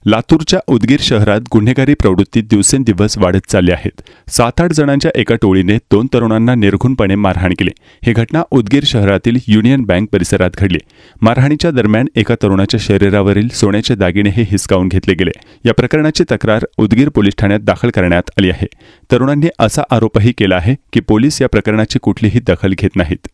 लातूरच्या उदगीर शहरात गुन्हेगारी प्रवृत्ती दिवसेंदिवस वाढत चालली आहेत। 7-8 जणांच्या एका टोळीने 2 तरुणांना निर्घृणपणे मारहाण केली। ही घटना उदगीर शहरातील युनियन बँक परिसरात घडली। मारहाणीच्या दरम्यान एका तरुणाच्या शरीरावरील सोन्याचे दागिने हे हिसकावून घेतले गेले। या प्रकरणाची तक्रार उदगीर पोलीस ठाण्यात दाखल करण्यात आली आहे। तरुणांनी असा आरोपही केला आहे की पोलीस या प्रकरणाची कुठलीही दखल घेत नाहीत।